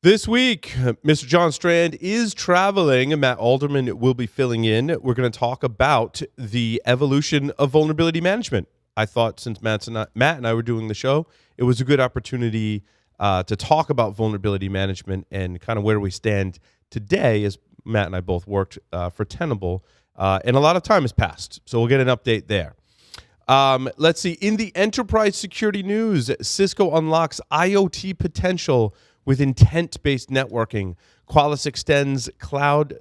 This week, Mr. John Strand is traveling. Matt Alderman will be filling in. We're going to talk about the evolution of vulnerability management. I thought since Matt and I were doing the show, it was a good opportunity to talk about vulnerability management and kind of where we stand today, as Matt and I both worked for Tenable, and a lot of time has passed. So we'll get an update there. Let's see. In the enterprise security news, Cisco unlocks IoT potential with intent-based networking. Qualys extends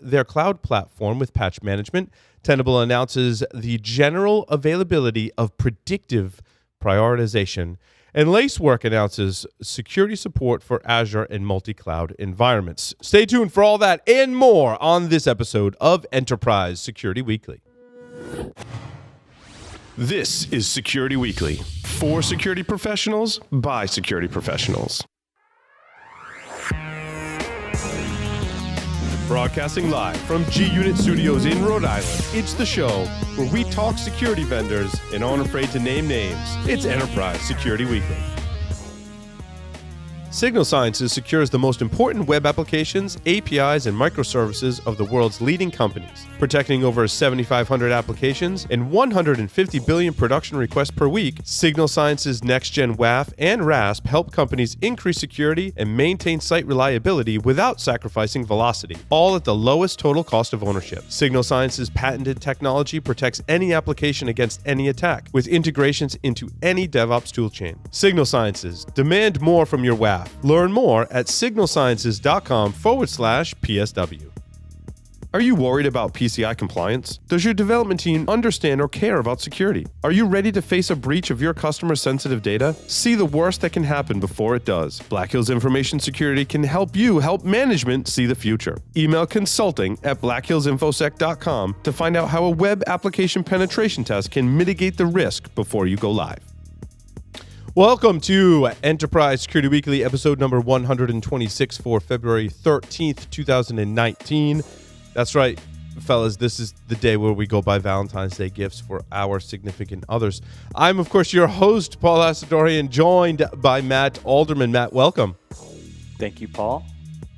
their cloud platform with patch management. Tenable announces the general availability of predictive prioritization. And Lacework announces security support for Azure and Multicloud environments. Stay tuned for all that and more on this episode of Enterprise Security Weekly. This is Security Weekly, for security professionals, by security professionals. Broadcasting live from G-Unit Studios in Rhode Island, it's the show where we talk security vendors and aren't afraid to name names. It's Enterprise Security Weekly. Signal Sciences secures the most important web applications, APIs, and microservices of the world's leading companies. Protecting over 7,500 applications and 150 billion production requests per week, Signal Sciences Next-Gen WAF and RASP help companies increase security and maintain site reliability without sacrificing velocity, all at the lowest total cost of ownership. Signal Sciences' patented technology protects any application against any attack, with integrations into any DevOps toolchain. Signal Sciences, demand more from your WAF. Learn more at signalsciences.com/PSW. Are you worried about PCI compliance? Does your development team understand or care about security? Are you ready to face a breach of your customer's sensitive data? See the worst that can happen before it does. Black Hills Information Security can help you help management see the future. Email consulting@blackhillsinfosec.com to find out how a web application penetration test can mitigate the risk before you go live. Welcome to Enterprise Security Weekly, episode number 126 for February 13th, 2019. That's right, fellas. This is the day where we go buy Valentine's Day gifts for our significant others. I'm, of course, your host, Paul Asadorian, joined by Matt Alderman. Matt, welcome. Thank you, Paul.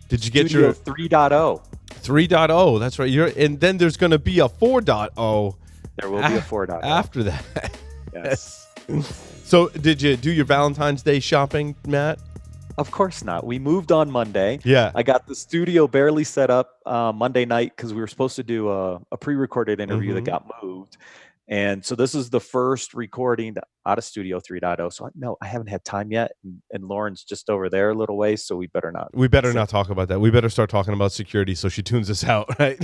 Did you get Studio your 3.0? 3.0, that's right. And then there's going to be a 4.0. There will be a 4.0. After that. Yes. So did you do your Valentine's Day shopping, Matt? Of course not. We moved on Monday. Yeah. I got the studio barely set up Monday night because we were supposed to do a pre-recorded interview that got moved. And so this is the first recording out of Studio 3.0. So no, I haven't had time yet. And Lauren's just over there a little ways, so we better not. We better not talk about that. We better start talking about security so she tunes us out, right?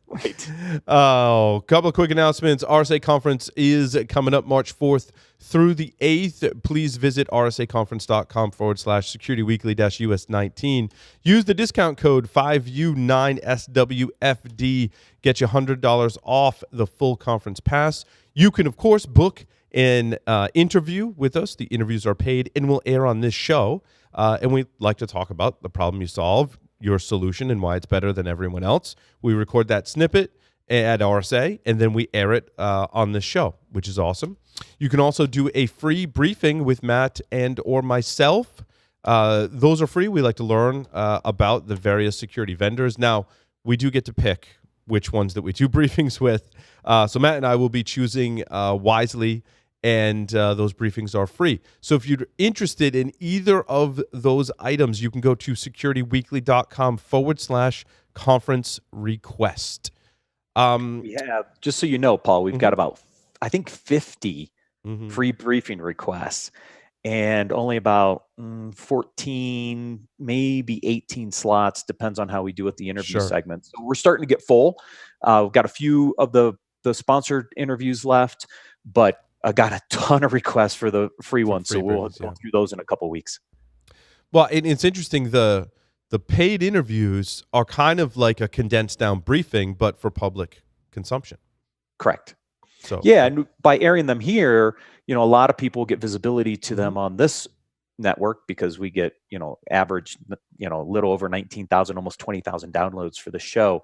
Right. Oh, couple of quick announcements. Rsa Conference is coming up March 4th through the 8th. Please visit rsaconference.com/securityweekly-US19. Use the discount code 5U9SWFD. Get you $100 off the full conference pass. You can, of course, book an interview with us. The interviews are paid and will air on this show. And we'd like to talk about the problem you solve, your solution, and why it's better than everyone else. We record that snippet at RSA, and then we air it on this show, which is awesome. You can also do a free briefing with Matt and or myself. Those are free. We like to learn about the various security vendors. Now, we do get to pick which ones that we do briefings with. So Matt and I will be choosing wisely, and those briefings are free. So if you're interested in either of those items, you can go to securityweekly.com/conference request. We have, just so you know, Paul, we've got about, I think, 50 free briefing requests and only about 14, maybe 18 slots, depends on how we do with the interview segment. So we're starting to get full. We've got a few of the sponsored interviews left, but I got a ton of requests for the free ones. So we'll go through those in a couple of weeks. Well, it's interesting. The paid interviews are kind of like a condensed down briefing, but for public consumption. Correct. So yeah, and by airing them here, a lot of people get visibility to them on this network because we get, average, a little over 19,000, almost 20,000 downloads for the show.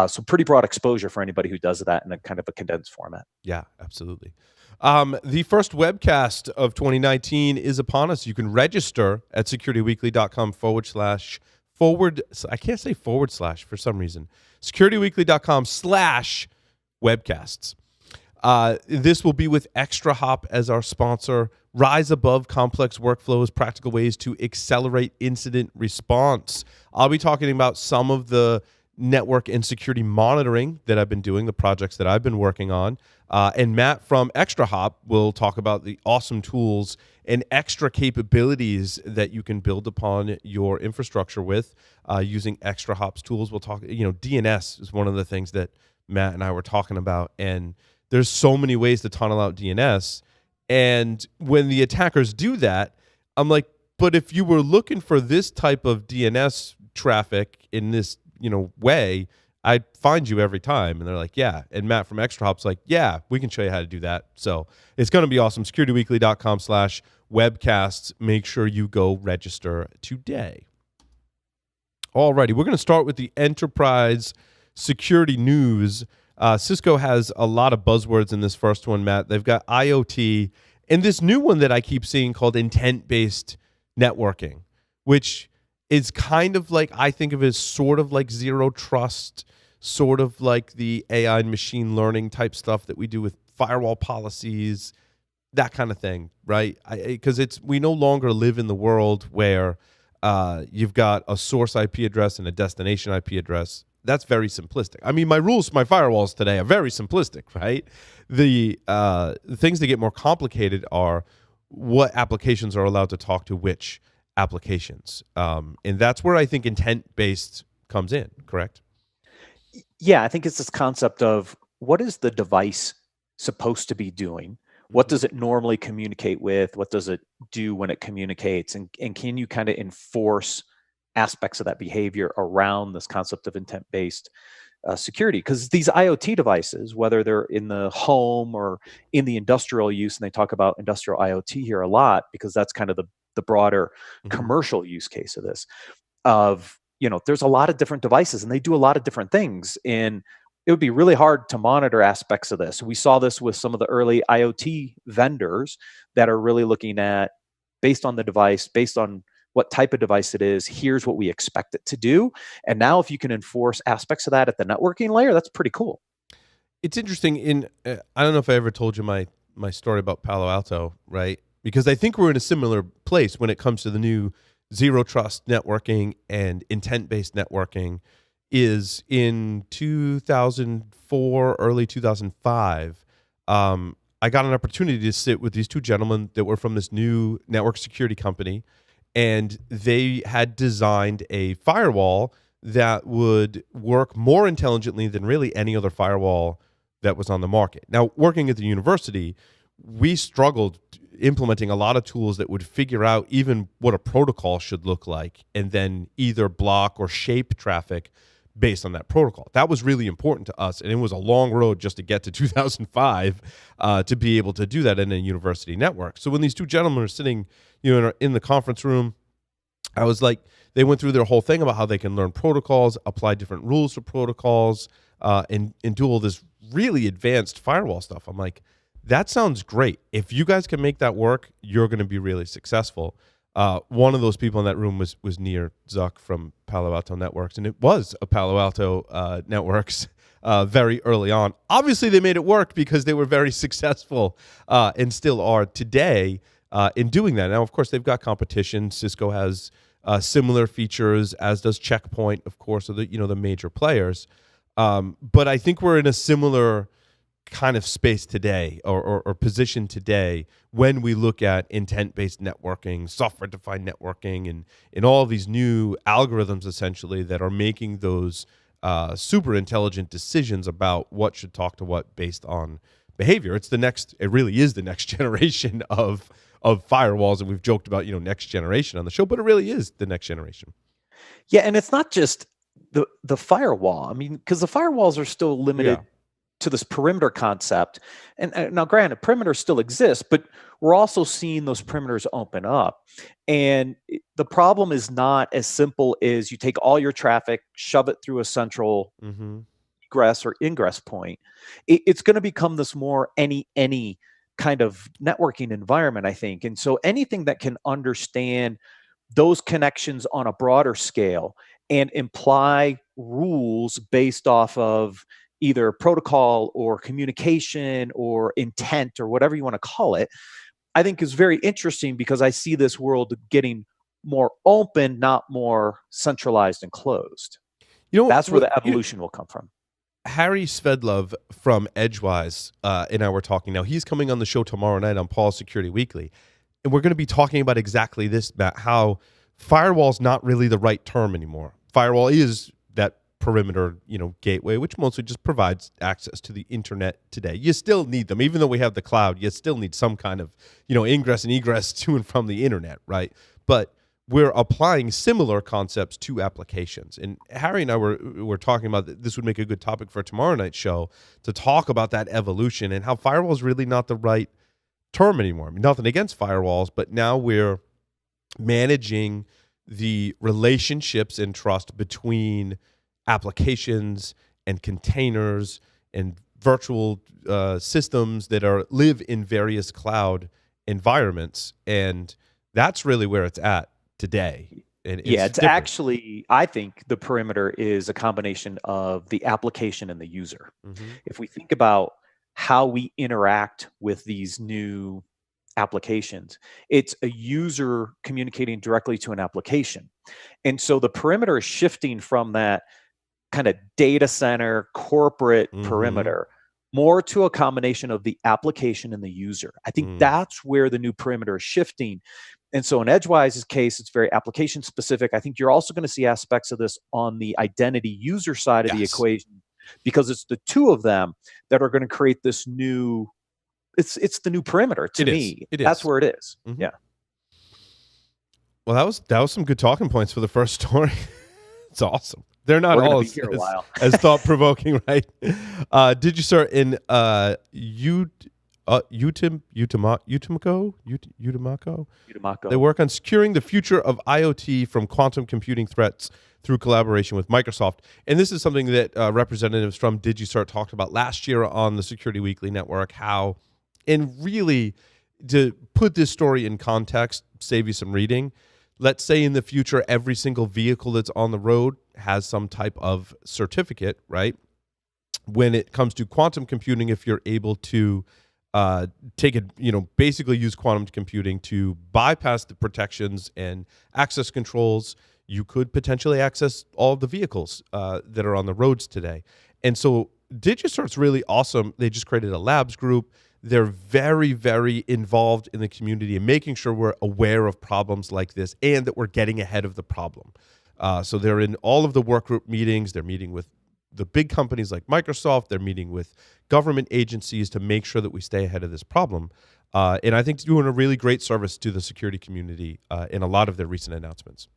So pretty broad exposure for anybody who does that in a kind of a condensed format. Yeah, absolutely. The first webcast of 2019 is upon us. You can register at securityweekly.com/ I can't say / for some reason, securityweekly.com/webcasts. This will be with Extra Hop as our sponsor. Rise above complex workflows, practical ways to accelerate incident response. I'll be talking about some of the network and security monitoring that I've been doing, the projects that I've been working on. And Matt from Extra Hop will talk about the awesome tools and extra capabilities that you can build upon your infrastructure with using Extra Hop's tools. We'll talk, DNS is one of the things that Matt and I were talking about. And there's so many ways to tunnel out DNS. And when the attackers do that, I'm like, but if you were looking for this type of DNS traffic in this, way, I'd find you every time. And they're like, yeah. And Matt from Extra Hop's like, yeah, we can show you how to do that. So it's going to be awesome. securityweekly.com/webcasts. Make sure you go register today. Alrighty, we're going to start with the enterprise security news. Cisco has a lot of buzzwords in this first one, Matt. They've got IoT and this new one that I keep seeing called intent-based networking, which is kind of like, I think of it as sort of like zero trust, sort of like the AI and machine learning type stuff that we do with firewall policies, that kind of thing, right? Because we no longer live in the world where you've got a source IP address and a destination IP address. That's very simplistic. I mean, my rules for my firewalls today are very simplistic, right? The things that get more complicated are what applications are allowed to talk to which applications. And that's where I think intent-based comes in, correct? Yeah, I think it's this concept of what is the device supposed to be doing? What does it normally communicate with? What does it do when it communicates? And can you kind of enforce aspects of that behavior around this concept of intent-based security? Because these IoT devices, whether they're in the home or in the industrial use, and they talk about industrial IoT here a lot because that's kind of the broader commercial use case of this, there's a lot of different devices and they do a lot of different things. And it would be really hard to monitor aspects of this. We saw this with some of the early IoT vendors that are really looking at, based on the device, based on what type of device it is, here's what we expect it to do. And now if you can enforce aspects of that at the networking layer, that's pretty cool. It's interesting. I don't know if I ever told you my story about Palo Alto, right? Because I think we're in a similar place when it comes to the new zero trust networking and intent-based networking. Is in 2004, early 2005, I got an opportunity to sit with these two gentlemen that were from this new network security company, and they had designed a firewall that would work more intelligently than really any other firewall that was on the market. Now, working at the university, we struggled implementing a lot of tools that would figure out even what a protocol should look like and then either block or shape traffic based on that protocol. That was really important to us, and it was a long road just to get to 2005 to be able to do that in a university network. So when these two gentlemen are sitting, in the conference room, I was like, they went through their whole thing about how they can learn protocols, apply different rules to protocols, and do all this really advanced firewall stuff. I'm like, that sounds great. If you guys can make that work, you're going to be really successful. One of those people in that room was Nir Zuck from Palo Alto Networks, and it was a Palo Alto Networks very early on. Obviously, they made it work because they were very successful and still are today in doing that. Now, of course, they've got competition. Cisco has similar features, as does Checkpoint, of course, the major players. But I think we're in a similar kind of space today or position today when we look at intent-based networking, software-defined networking, and all of these new algorithms essentially that are making those super intelligent decisions about what should talk to what based on behavior. It really is the next generation of firewalls, and we've joked about next generation on the show, but it really is the next generation. Yeah, and it's not just the firewall. I mean, because the firewalls are still limited to this perimeter concept. And now, granted, perimeter still exists, but we're also seeing those perimeters open up. And the problem is not as simple as you take all your traffic, shove it through a central egress or ingress point. It's going to become this more any kind of networking environment, I think. And so anything that can understand those connections on a broader scale and imply rules based off of either protocol or communication or intent or whatever you want to call it, I think is very interesting, because I see this world getting more open, not more centralized and closed. That's where the evolution will come from. Harry Svedlov from Edgewise and I were talking. Now, he's coming on the show tomorrow night on Paul's Security Weekly. And we're going to be talking about exactly this, Matt, how firewall's not really the right term anymore. Firewall is that perimeter, gateway, which mostly just provides access to the internet today. You still need them. Even though we have the cloud, you still need some kind of, ingress and egress to and from the internet, right? But we're applying similar concepts to applications. And Harry and I were talking about this would make a good topic for tomorrow night's show, to talk about that evolution and how firewall is really not the right term anymore. I mean, nothing against firewalls, but now we're managing the relationships and trust between applications and containers and virtual systems that live in various cloud environments. And that's really where it's at today. And it's actually, I think the perimeter is a combination of the application and the user. Mm-hmm. If we think about how we interact with these new applications, it's a user communicating directly to an application. And so the perimeter is shifting from that kind of data center corporate perimeter more to a combination of the application and the user. I think that's where the new perimeter is shifting. And so in Edgewise's case, it's very application specific. I think you're also going to see aspects of this on the identity user side of the equation, because it's the two of them that are going to create this new, it's the new perimeter to me. That's where it is. Mm-hmm. Yeah. Well, that was some good talking points for the first story. It's awesome. They're not all as thought-provoking, right? Did you start in Utimaco? They work on securing the future of IoT from quantum computing threats through collaboration with Microsoft. And this is something that representatives from DigiCert talked about last year on the Security Weekly Network, how, and really to put this story in context, save you some reading, let's say in the future, every single vehicle that's on the road has some type of certificate, right? When it comes to quantum computing, if you're able to take it, basically use quantum computing to bypass the protections and access controls, you could potentially access all of the vehicles that are on the roads today. And so DigiCert's really awesome. They just created a labs group. They're very, very involved in the community and making sure we're aware of problems like this and that we're getting ahead of the problem. So they're in all of the work group meetings. They're meeting with the big companies like Microsoft. They're meeting with government agencies to make sure that we stay ahead of this problem. And I think it's doing a really great service to the security community in a lot of their recent announcements.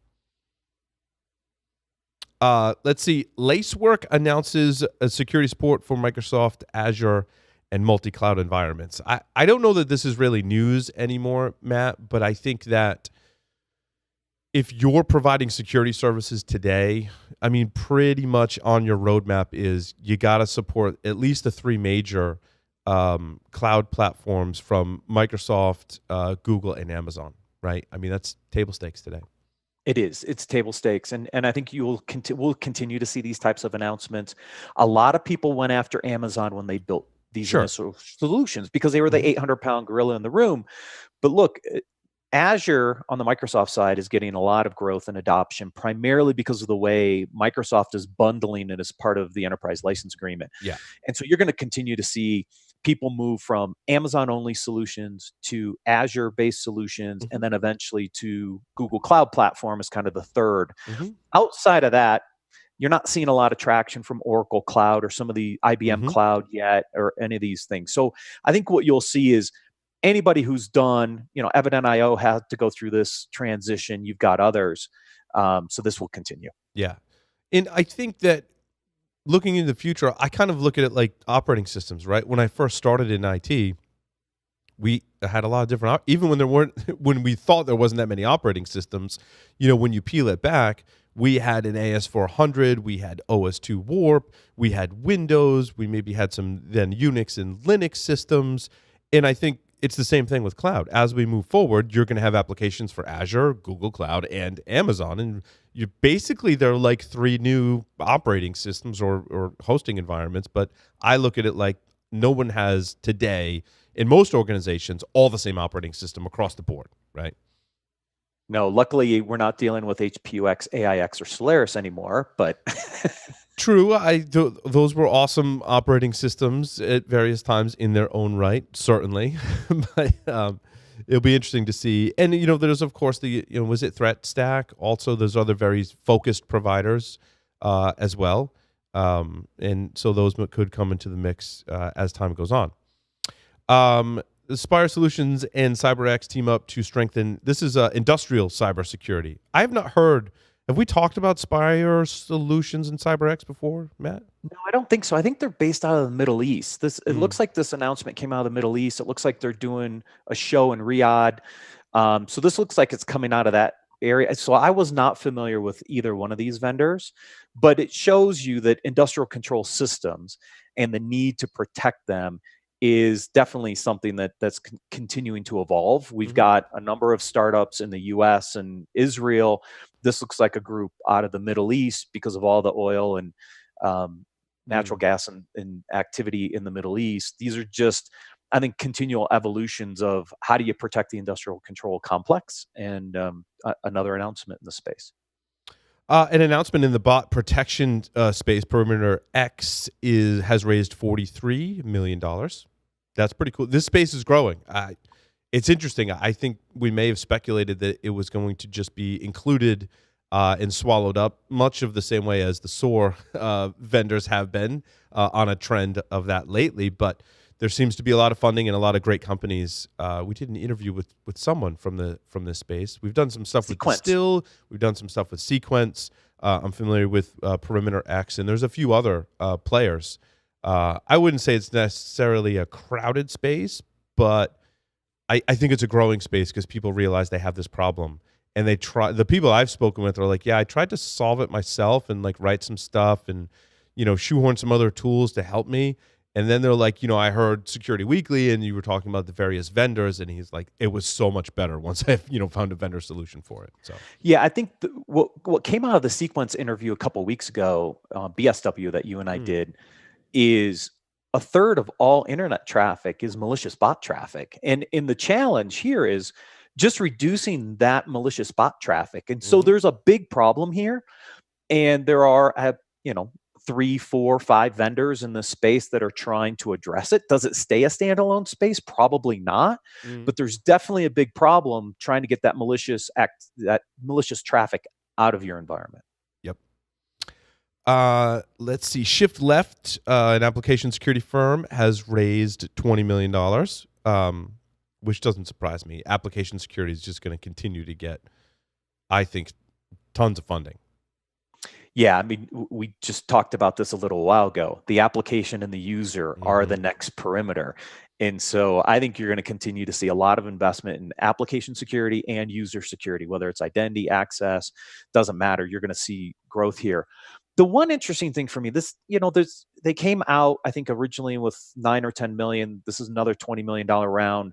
Let's see. Lacework announces a security support for Microsoft Azure and multi-cloud environments. I don't know that this is really news anymore, Matt, but I think that if you're providing security services today, I mean, pretty much on your roadmap is you got to support at least the three major cloud platforms from Microsoft, Google, and Amazon, right? I mean, that's table stakes today. It is. It's table stakes. And I think we'll continue to see these types of announcements. A lot of people went after Amazon when they built these initial solutions because they were the 800-pound gorilla in the room. But look, Azure on the Microsoft side is getting a lot of growth and adoption, primarily because of the way Microsoft is bundling it as part of the enterprise license agreement. Yeah. And so you're going to continue to see people move from Amazon-only solutions to Azure-based solutions, and then eventually to Google Cloud Platform as kind of the third. Outside of that, you're not seeing a lot of traction from Oracle Cloud or some of the IBM Cloud yet, or any of these things. So I think what you'll see is anybody who's done, Evident.io had to go through this transition. You've got others. So this will continue. Yeah. And I think that looking into the future, I kind of look at it like operating systems, right? When I first started in IT, we had a lot of different, even when we thought there wasn't that many operating systems, when you peel it back, we had an AS400, we had OS2 Warp, we had Windows, we maybe had some then Unix and Linux systems. And I think it's the same thing with cloud. As we move forward, you're going to have applications for Azure, Google Cloud, and Amazon, and they're like 3 new operating systems or hosting environments. But I look at it like no one has today in most organizations all the same operating system across the board, right? No, luckily we're not dealing with HPUX, AIX, or Solaris anymore, but True. Those were awesome operating systems at various times in their own right, certainly. But it'll be interesting to see. And, there's, of course, was it Threat Stack? Also, there's other very focused providers as well. And so those could come into the mix as time goes on. Spire Solutions and CyberX team up to strengthen. This is industrial cybersecurity. I have not heard. Have we talked about Spire Solutions and CyberX before, Matt? No, I don't think so. I think they're based out of the Middle East. It looks like this announcement came out of the Middle East. It looks like they're doing a show in Riyadh. So this looks like it's coming out of that area. So I was not familiar with either one of these vendors, but it shows you that industrial control systems and the need to protect them is definitely something that's continuing to evolve. We've got a number of startups in the US and Israel. This looks like a group out of the Middle East because of all the oil and natural gas and activity in the Middle East. These are just, I think, continual evolutions of how do you protect the industrial control complex, and another announcement in the space. An announcement in the bot protection space, Perimeter X has raised $43 million. That's pretty cool. This space is growing. It's interesting. I think we may have speculated that it was going to just be included and swallowed up, much of the same way as the SOAR vendors have been on a trend of that lately. But there seems to be a lot of funding and a lot of great companies. We did an interview with someone from this space. We've done some stuff Sequence. with Distill. We've done some stuff with Sequence. I'm familiar with Perimeter X, and there's a few other players. I wouldn't say it's necessarily a crowded space, but I think it's a growing space because people realize they have this problem. And the people I've spoken with are like, yeah, I tried to solve it myself and like write some stuff and, shoehorn some other tools to help me. And then they're like, I heard Security Weekly and you were talking about the various vendors, and he's like, it was so much better once I, found a vendor solution for it. So yeah, I think what came out of the Sequence interview a couple of weeks ago, BSW that you and I did, is a third of all internet traffic is malicious bot traffic. And the challenge here is just reducing that malicious bot traffic. And so there's a big problem here. And there are, 3, 4, 5 vendors in this space that are trying to address it. Does it stay a standalone space? Probably not. But there's definitely a big problem trying to get that malicious traffic out of your environment. Yep. Let's see. Shift Left, an application security firm, has raised $20 million, which doesn't surprise me. Application security is just going to continue to get, I think, tons of funding. Yeah, I mean, we just talked about this a little while ago. The application and the user are the next perimeter. And so I think you're going to continue to see a lot of investment in application security and user security, whether it's identity, access, doesn't matter. You're going to see growth here. The one interesting thing for me, they came out, I think, originally with 9 or 10 million. This is another $20 million round.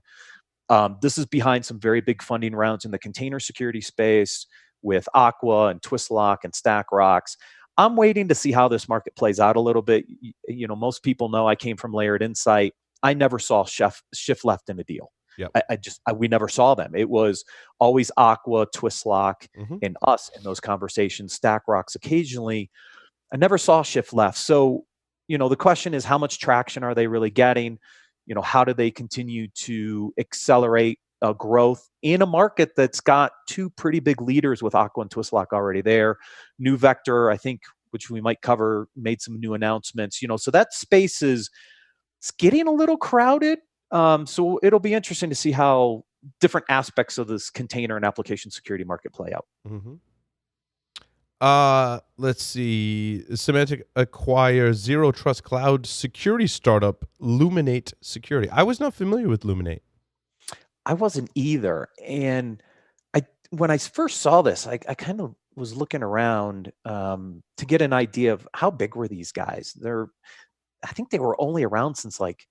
This is behind some very big funding rounds in the container security space with Aqua and Twistlock and StackRox. I'm waiting to see how this market plays out a little bit. Most people know I came from Layered Insight. I never saw Shift Left in a deal. Yep. We never saw them. It was always Aqua, Twistlock, and us in those conversations. StackRox occasionally. I never saw Shift Left. So, the question is, how much traction are they really getting? How do they continue to accelerate growth in a market that's got 2 pretty big leaders with Aqua and Twistlock already there? New Vector, I think, which we might cover, made some new announcements. So that space it's getting a little crowded. So it'll be interesting to see how different aspects of this container and application security market play out. Let's see. Symantec acquires Zero Trust Cloud security startup Luminate Security. I was not familiar with Luminate. I wasn't either. And when I first saw this, I kind of was looking around to get an idea of how big were these guys. I think they were only around since like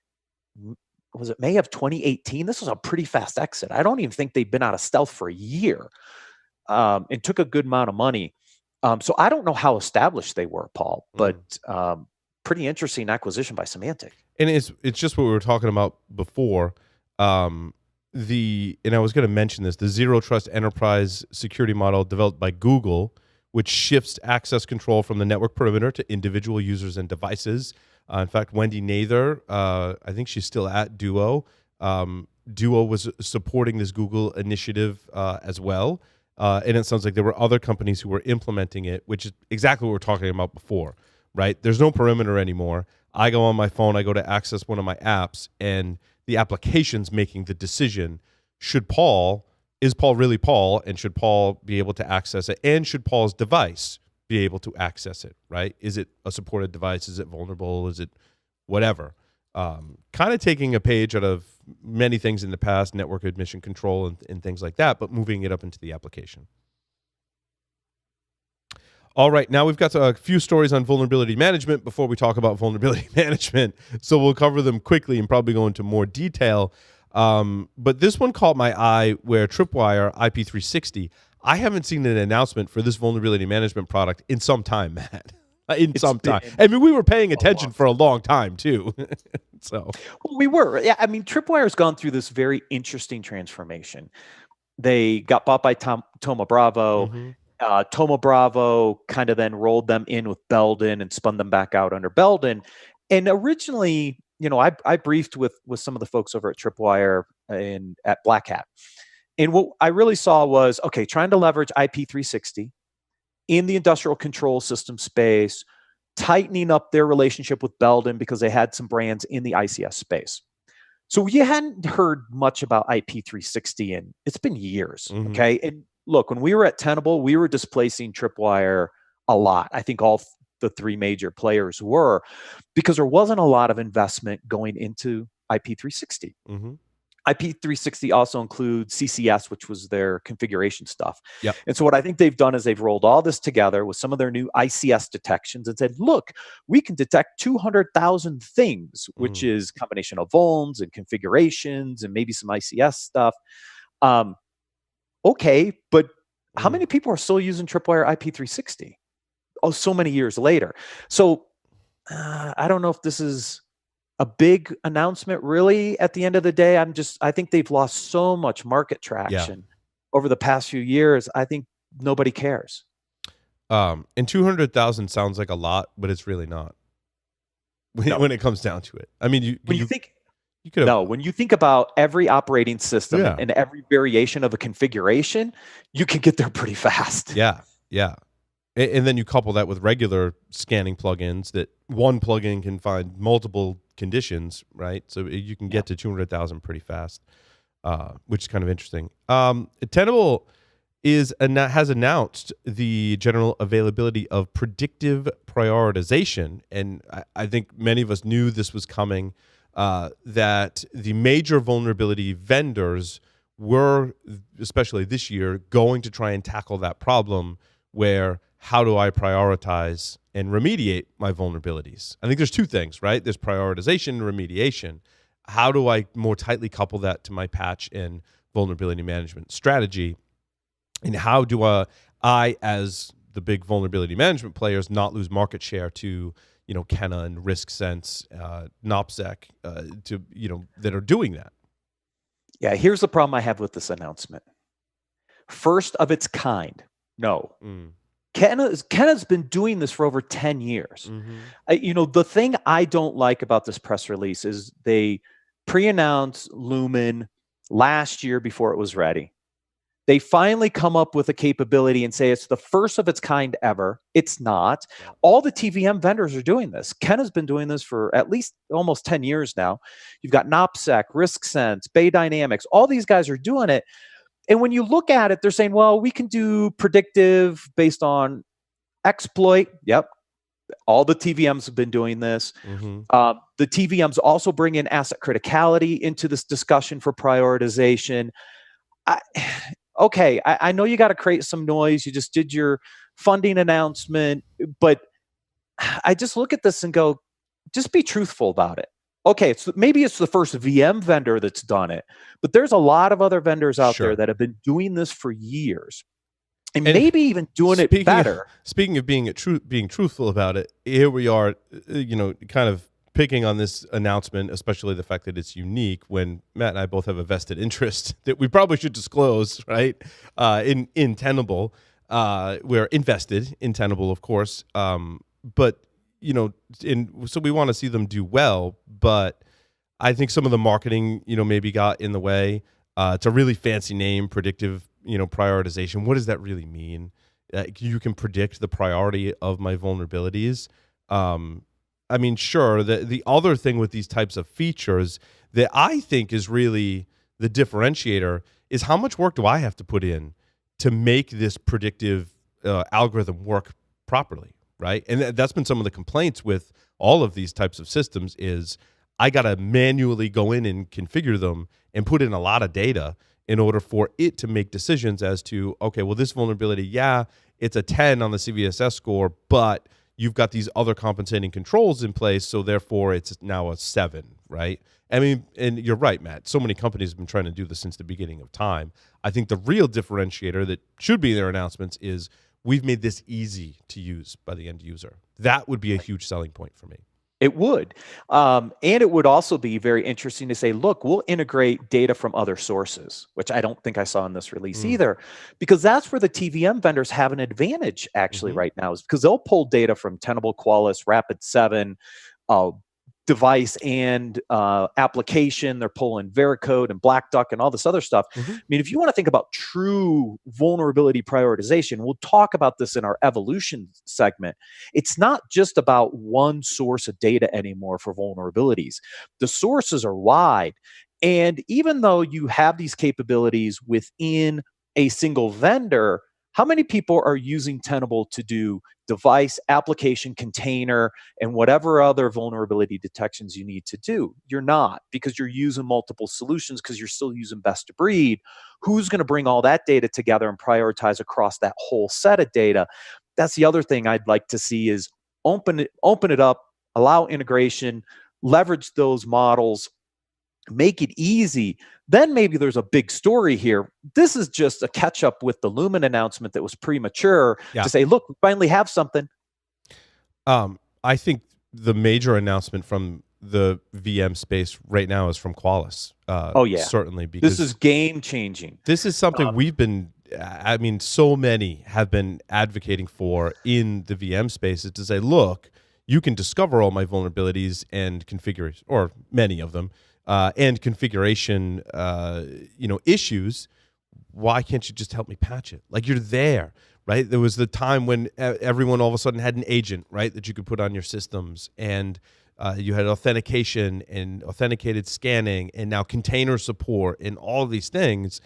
was it May of 2018? This was a pretty fast exit. I don't even think they'd been out of stealth for a year, and took a good amount of money. So I don't know how established they were, Paul, but pretty interesting acquisition by Symantec. And it's just what we were talking about before. And I was going to mention this, the Zero Trust Enterprise security model developed by Google, which shifts access control from the network perimeter to individual users and devices. In fact, Wendy Nather, I think she's still at Duo. Duo was supporting this Google initiative as well. And it sounds like there were other companies who were implementing it, which is exactly what we were talking about before, right? There's no perimeter anymore. I go on my phone, I go to access one of my apps, and the application's making the decision. Is Paul really Paul? And should Paul be able to access it? And should Paul's device be able to access it, right? Is it a supported device? Is it vulnerable? Is it whatever? Kind of taking a page out of many things in the past, network admission control and things like that, but moving it up into the application. All right, now we've got a few stories on vulnerability management before we talk about vulnerability management. So we'll cover them quickly and probably go into more detail. But this one caught my eye where Tripwire IP360, I haven't seen an announcement for this vulnerability management product in some time, Matt. Some time. I mean, we were paying attention for a long time, too. So well, we were. Yeah, I mean, Tripwire's gone through this very interesting transformation. They got bought by Thoma Bravo. Mm-hmm. Thoma Bravo kind of then rolled them in with Belden and spun them back out under Belden. And originally, I briefed with some of the folks over at Tripwire at Black Hat. And what I really saw was, okay, trying to leverage IP360 in the industrial control system space, tightening up their relationship with Belden because they had some brands in the ICS space. So you hadn't heard much about IP360 and it's been years, okay? And look, when we were at Tenable, we were displacing Tripwire a lot. I think all the three major players were, because there wasn't a lot of investment going into IP360. IP360 also includes CCS, which was their configuration stuff. Yep. And so what I think they've done is they've rolled all this together with some of their new ICS detections and said, look, we can detect 200,000 things, which is a combination of vulns and configurations and maybe some ICS stuff. Okay, but how many people are still using Tripwire IP360? Oh, so many years later. So I don't know if this is a big announcement really at the end of the day. I think they've lost so much market traction over the past few years. I think nobody cares. And 200,000 sounds like a lot, but it's really not when it comes down to it. I mean, when you think about every operating system and every variation of a configuration, you can get there pretty fast. Yeah. And then you couple that with regular scanning plugins that one plugin can find multiple conditions, right? So you can get to 200,000 pretty fast, which is kind of interesting. Tenable has announced the general availability of predictive prioritization. And I think many of us knew this was coming, that the major vulnerability vendors were, especially this year, going to try and tackle that problem where how do I prioritize and remediate my vulnerabilities? I think there's two things, right? There's prioritization and remediation. How do I more tightly couple that to my patch and vulnerability management strategy? And how do I, as the big vulnerability management players, not lose market share to, Kenna and RiskSense, NopSec, that are doing that? Yeah, here's the problem I have with this announcement. First of its kind, no. Kenna's been doing this for over 10 years. The thing I don't like about this press release is they pre-announced Lumen last year before it was ready. They finally come up with a capability and say it's the first of its kind ever. It's not. All the TVM vendors are doing this. Kenna's been doing this for at least almost 10 years now. You've got NopSec, RiskSense, Bay Dynamics. All these guys are doing it. And when you look at it, they're saying, well, we can do predictive based on exploit. Yep. All the TVMs have been doing this. The TVMs also bring in asset criticality into this discussion for prioritization. I know you got to create some noise. You just did your funding announcement, but I just look at this and go, just be truthful about it. okay, maybe it's the first VM vendor that's done it, but there's a lot of other vendors out there that have been doing this for years, and maybe even doing it better. Speaking of being truthful about it, here we are, kind of picking on this announcement, especially the fact that it's unique, when Matt and I both have a vested interest that we probably should disclose, right? In Tenable, we're invested in Tenable, of course, but so we want to see them do well, but I think some of the marketing, maybe got in the way. It's a really fancy name, predictive, prioritization. What does that really mean? You can predict the priority of my vulnerabilities. I mean, sure. The other thing with these types of features that I think is really the differentiator is how much work do I have to put in to make this predictive algorithm work properly, right? And that's been some of the complaints with all of these types of systems is I got to manually go in and configure them and put in a lot of data in order for it to make decisions as to, okay, well, this vulnerability, it's a 10 on the CVSS score, but you've got these other compensating controls in place, so therefore it's now a 7, right? I mean, and you're right, Matt. So many companies have been trying to do this since the beginning of time. I think the real differentiator that should be in their announcements is we've made this easy to use by the end user. That would be a huge selling point for me. It would. And it would also be very interesting to say, look, we'll integrate data from other sources, which I don't think I saw in this release either, because that's where the TVM vendors have an advantage actually right now, is because they'll pull data from Tenable, Qualys, Rapid7, device and application. They're pulling Veracode and Black Duck and all this other stuff. I mean, if you want to think about true vulnerability prioritization, we'll talk about this in our evolution segment. It's not just about one source of data anymore for vulnerabilities. The sources are wide. And even though you have these capabilities within a single vendor, how many people are using Tenable to do device, application, container, and whatever other vulnerability detections you need to do? You're not, because you're using multiple solutions because you're still using best of breed. Who's going to bring all that data together and prioritize across that whole set of data? That's the other thing I'd like to see is open it up, allow integration, leverage those models, make it easy. Then maybe there's a big story here. This is just a catch up with the Luminate announcement that was premature to say, look, we finally have something. I think the major announcement from the VM space right now is from Qualys. Certainly. Because this is game changing. This is something we've been, so many have been advocating for in the VM space, is to say, look, you can discover all my vulnerabilities and configure, or many of them, and configuration, issues. Why can't you just help me patch it? Like, you're there, right? There was the time when everyone all of a sudden had an agent, right, that you could put on your systems, and you had authentication and authenticated scanning, and now container support and all of these things.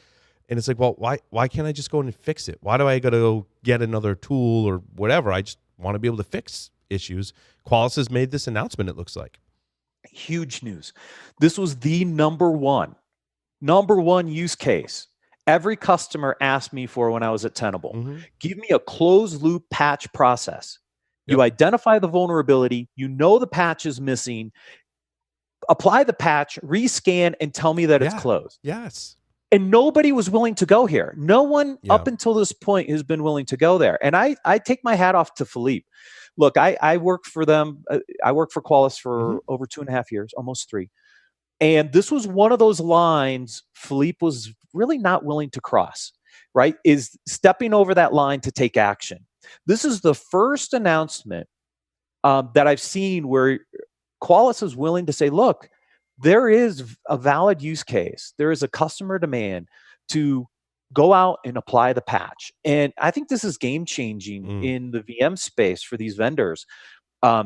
And it's like, well, why can't I just go in and fix it? Why do I got to go get another tool or whatever? I just want to be able to fix issues. Qualys has made this announcement, it looks like. Huge news. This was the number one use case every customer asked me for when I was at Tenable. Give me a closed loop patch process. You identify the vulnerability, you know the patch is missing, apply the patch, rescan, and tell me that it's closed. Yes. And nobody was willing to go here. No one up until this point has been willing to go there. And I take my hat off to Philippe. Look, I work for them. I worked for Qualys for over 2.5 years, almost 3. And this was one of those lines Philippe was really not willing to cross, right? Is stepping over that line to take action. This is the first announcement that I've seen where Qualys is willing to say, look, there is a valid use case. There is a customer demand to go out and apply the patch. And I think this is game-changing in the VM space for these vendors,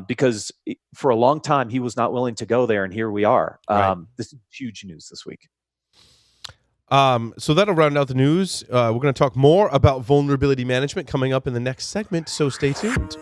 because for a long time, he was not willing to go there, and here we are. This is huge news this week. So that'll round out the news. We're going to talk more about vulnerability management coming up in the next segment, so stay tuned.